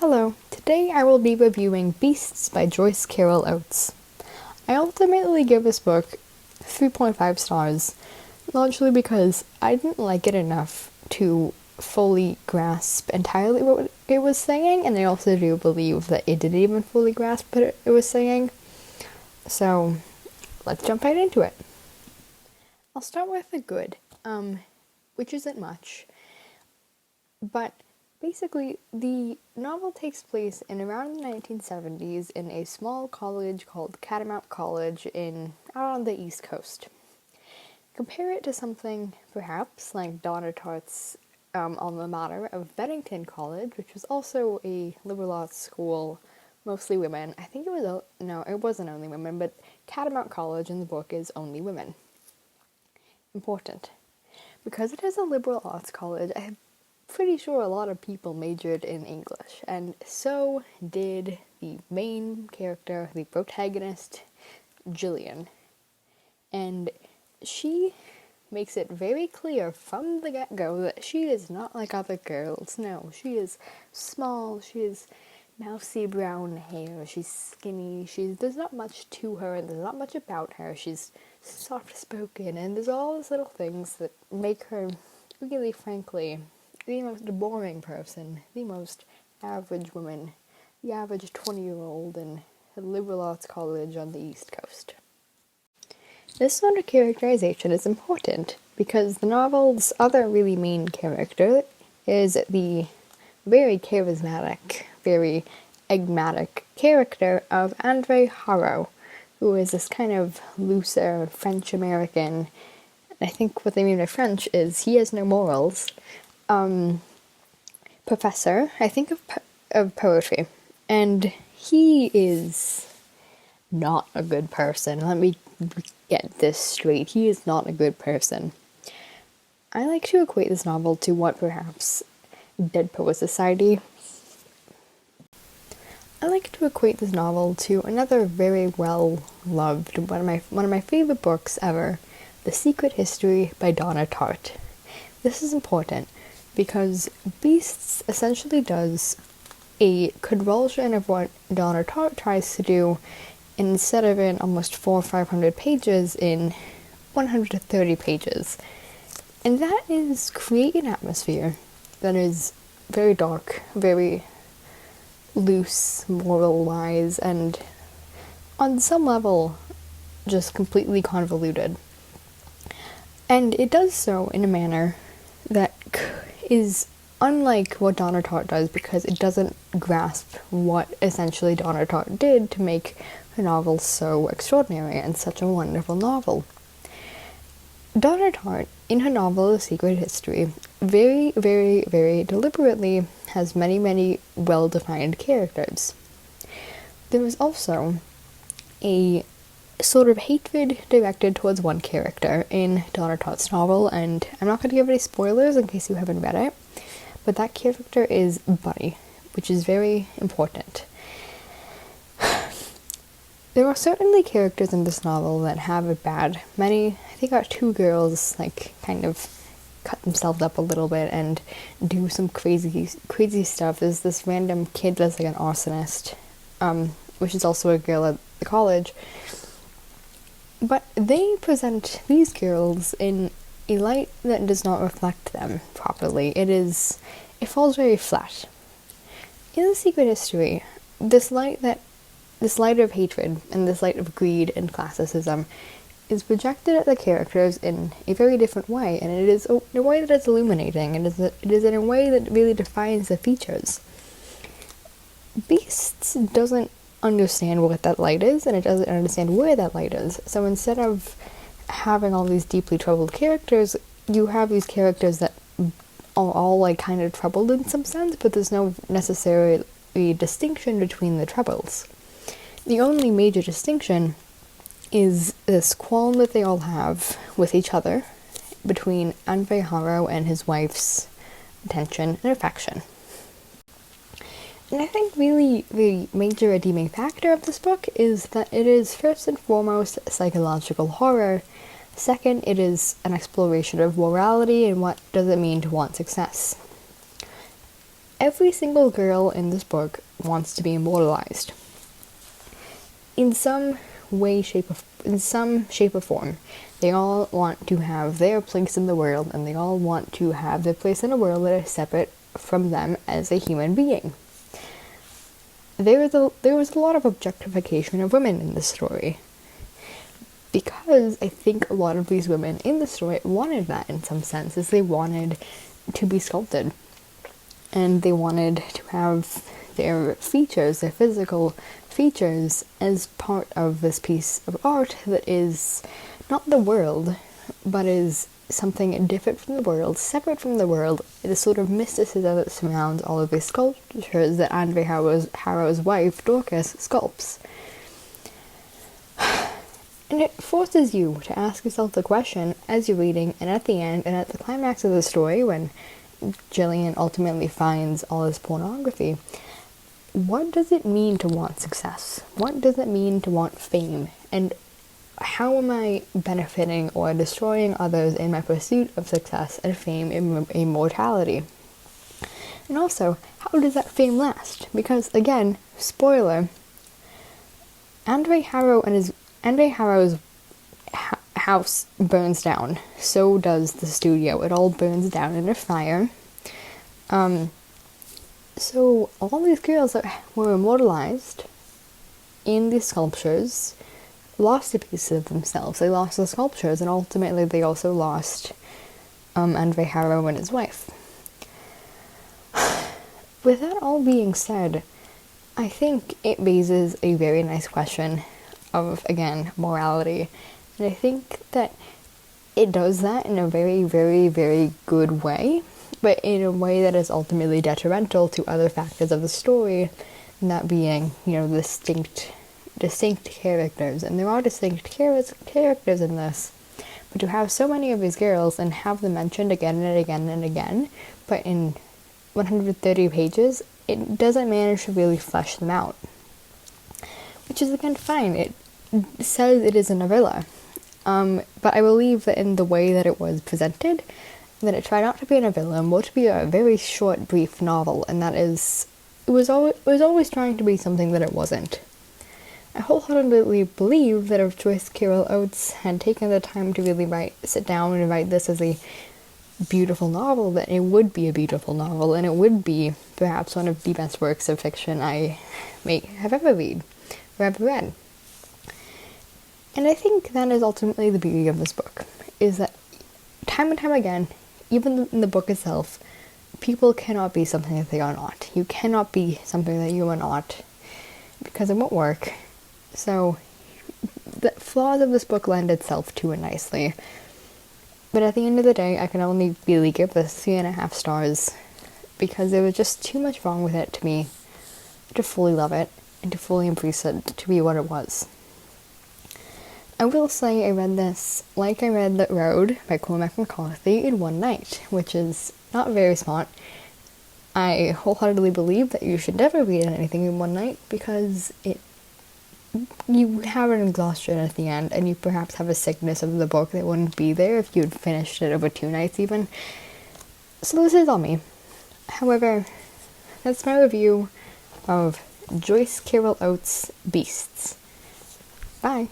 Hello, today I will be reviewing Beasts by Joyce Carol Oates. I ultimately give this book 3.5 stars, largely because I didn't like it enough to fully grasp entirely what it was saying, and I also do believe that it didn't even fully grasp what it was saying. So, let's jump right into it. I'll start with the good, which isn't much, but basically, the novel takes place in around the 1970s in a small college called Catamount College out on the East Coast. Compare it to something, perhaps, like Donna Tartt's alma mater of Bennington College, which was also a liberal arts school, mostly women. I think it wasn't only women, but Catamount College in the book is only women. Important. Because it is a liberal arts college, I'm pretty sure a lot of people majored in English, and so did the main character, the protagonist, Jillian. And she makes it very clear from the get-go that she is not like other girls. No, she is small, she has mousy brown hair, she's skinny, there's not much to her, and there's not much about her. She's soft-spoken, and there's all these little things that make her, really frankly, the most boring person, the most average woman, the average 20-year-old in a liberal arts college on the East Coast. This sort of characterization is important because the novel's other really main character is the very charismatic, very enigmatic character of Andre Harrow, who is this kind of looser French-American. I think what they mean by French is he has no morals. Professor, I think of poetry, and he is not a good person. Let me get this straight. He is not a good person. I like to equate this novel to what perhaps Dead Poets Society. I like to equate this novel to another very well-loved, one of my favorite books ever, The Secret History by Donna Tartt. This is important because Beasts essentially does a convulsion of what Donna Tartt tries to do, instead of in almost 400 or 500 pages, in 130 pages. And that is create an atmosphere that is very dark, very loose, moral-wise, and on some level, just completely convoluted. And it does so in a manner that is unlike what Donna Tartt does, because it doesn't grasp what essentially Donna Tartt did to make her novel so extraordinary and such a wonderful novel. Donna Tartt, in her novel The Secret History, very, very, very deliberately has many, many well-defined characters. There is also a sort of hatred directed towards one character in Donna Tartt's novel, and I'm not going to give any spoilers in case you haven't read it, but that character is Bunny, which is very important. There are certainly characters in this novel that have it bad. I think our two girls, kind of cut themselves up a little bit and do some crazy stuff. There's this random kid that's an arsonist, which is also a girl at the college. But they present these girls in a light that does not reflect them properly. It falls very flat. In The Secret History, this light of hatred and this light of greed and classicism is projected at the characters in a very different way, and it is in a way that is illuminating, and it is in a way that really defines the features. Beasts doesn't understand what that light is, and it doesn't understand where that light is. So instead of having all these deeply troubled characters, you have these characters that are all kind of troubled in some sense, but there's no necessarily distinction between the troubles. The only major distinction is this qualm that they all have with each other, between Andre Harrow and his wife's attention and affection. And I think really the major redeeming factor of this book is that it is first and foremost psychological horror. Second, it is an exploration of morality and what does it mean to want success. every single girl in this book wants to be immortalized. In some in some shape or form. They all want to have their place in the world, and they all want to have their place in a world that is separate from them as a human being. There was a lot of objectification of women in this story, because I think a lot of these women in the story wanted that in some senses. They wanted to be sculpted, and they wanted to have their features, their physical features, as part of this piece of art that is not the world, but is something different from the world, separate from the world. It is sort of mysticism that surrounds all of these sculptures that Andre Harrow's wife, Dorcas, sculpts. And it forces you to ask yourself the question as you're reading, and at the end, and at the climax of the story, when Gillian ultimately finds all this pornography, what does it mean to want success? What does it mean to want fame? And how am I benefiting or destroying others in my pursuit of success and fame and immortality? And also, how does that fame last? Because, again, spoiler, Andre Harrow's house burns down. So does the studio. It all burns down in a fire. So all these girls that were immortalized in these sculptures lost a piece of themselves. They lost the sculptures, and ultimately they also lost Andre Harrow and his wife. With that all being said, I think it raises a very nice question of, again, morality. And I think that it does that in a very, very, very good way, but in a way that is ultimately detrimental to other factors of the story, that being, distinct characters. And there are distinct characters in this, but to have so many of these girls and have them mentioned again and again and again, but in 130 pages, it doesn't manage to really flesh them out. Which is, again, fine. It says it is a novella. But I believe that in the way that it was presented, that it tried not to be a novella, more to be a very short, brief novel, and that is, it was always trying to be something that it wasn't. I wholeheartedly believe that if Joyce Carol Oates had taken the time to really sit down and write this as a beautiful novel, that it would be a beautiful novel, and it would be perhaps one of the best works of fiction I may have ever read. And I think that is ultimately the beauty of this book, is that time and time again, even in the book itself, people cannot be something that they are not. You cannot be something that you are not, because it won't work. So the flaws of this book lend itself to it nicely. But at the end of the day, I can only really give this 3.5 stars, because there was just too much wrong with it to me to fully love it and to fully embrace it to be what it was. I will say I read this like I read The Road by Cormac McCarthy in one night, which is not very smart. I wholeheartedly believe that you should never read anything in one night, because you have an exhaustion at the end, and you perhaps have a sickness of the book that wouldn't be there if you'd finished it over 2 nights even. So this is on me. However, that's my review of Joyce Carol Oates' Beasts. Bye!